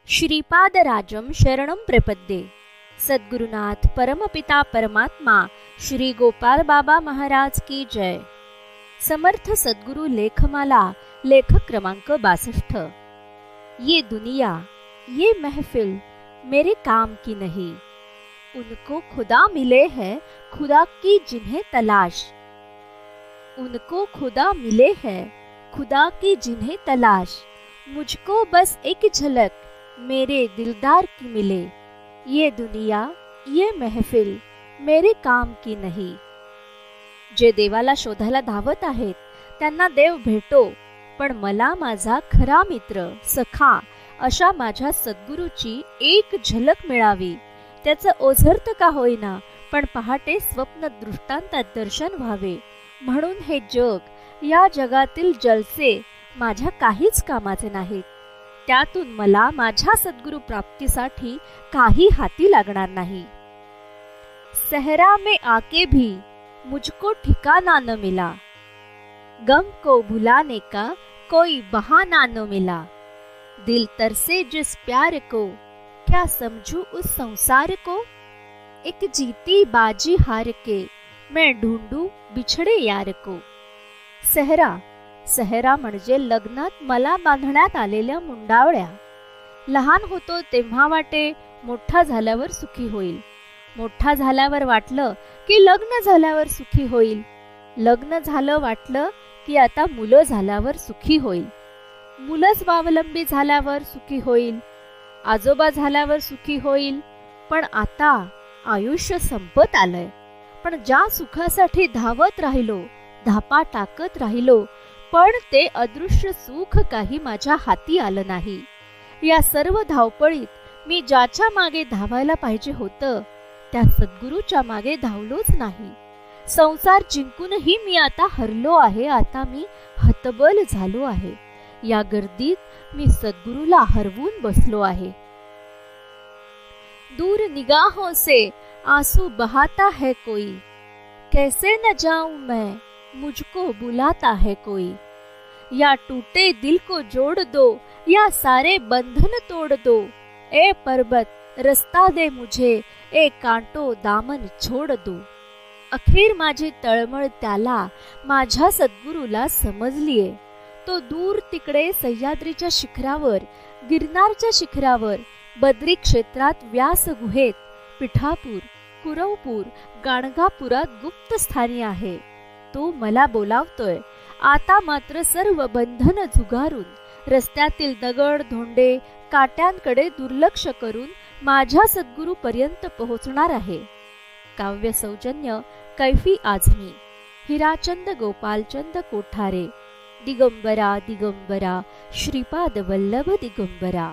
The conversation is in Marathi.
श्रीपादराजं शरणं प्रपद्ये। सद्गुरुनाथ परमपिता परमात्मा श्री गोपाल बाबा महाराज की जय। समर्थ सद्गुरु लेखमाला लेखक क्रमांक 62। ये दुनिया ये महफिल मेरे काम की नहीं, उनको खुदा मिले है खुदा की जिन्हें तलाश। उनको खुदा मिले है खुदा की जिन्हें तलाश, मुझको बस एक झलक मेरे दिलदार की मिले। ये दुनिया ये महफिल मेरे काम की नाही। जे देवाला शोधायला धावत आहेत त्यांना देव भेटो, पण मला माझा खरा मित्र सखा अशा माझ्या सद्गुरूची एक झलक मिळावी। त्याचं ओझरत का होईना, पण पहाटे स्वप्न दृष्टांतात दर्शन व्हावे। म्हणून हे जग या जगातील जलसे माझ्या काहीच कामाचे नाहीत। त्यातून मला माझ्या सद्गुरु प्राप्तीसाठी काही हाती लागणार नाही। सहरा में आके भी मुझको ठिकाना न मिला, गम को भुलाने का कोई बहाना न मिला। दिल तरसे जिस प्यार को क्या समझूं उस संसार को, एक जीती बाजी हार के मैं ढूंढूं बिछड़े यार को। सहरा सहरा म्हणजे लग्नात मला बांधण्यात आलेल्या मुंडावळ्या। लहान होतो तेव्हा वाटे मोठा झाल्यावर सुखी होईल, मोठा झाल्यावर वाटलं की लग्न झाल्यावर सुखी होईल, लग्न झालं वाटलं की आता मुलं झाल्यावर सुखी होईल, मुलं स्वावलंबी झाल्यावर सुखी होईल, आजोबा झाल्यावर सुखी होईल। पण आता आयुष्य संपत आलंय, पण ज्या सुखासाठी धावत राहिलो धापा टाकत राहिलो, पण ते अदृश्य सुख काही माझ्या हाती आलं नाही। या सर्व धावपळीत मी ज्याच्या मागे धावायला पाहिजे होतं त्या सद्गुरूच्या मागे धावलोच नाही। संसार जिंकूनही मी आता हरलो आहे, आता मी हतबल झालो आहे। या गर्दीत मी सद्गुरूला हरवून बसलो आहे। दूर निगाहों से आंसू बहाता है कोई, कैसे न जाऊं मैं मुझको बुलाता है कोई। या टूटे दिल को जोड़ दो या सारे बंधन तोड़ दो, ए पर्वत रास्ता दे मुझे ए कांटो दामन छोड़ दो। अखेर माझी तळमळ त्याला माझ्या सद्गुरूला समजलीये। तो दूर तिकडे सह्याद्रीच्या शिखरावर, गिरनारच्या शिखरावर, बद्री क्षेत्रात, व्यास गुहेत, पिठापूर, कुरवपूर, गाणगापुरात गुप्त स्थानी आहे। तो मला बोलावतोय। आता मात्र सर्व बंधन झुगारून, रस्त्यातील दगड धोंडे काट्यांकडे दुर्लक्ष करून माझ्या सद्गुरू पर्यंत पोहोचणार आहे। काव्य सौजन्य कैफी आझमी, हिराचंद गोपालचंद कोठारे। दिगंबरा दिगंबरा श्रीपाद वल्लभ दिगंबरा।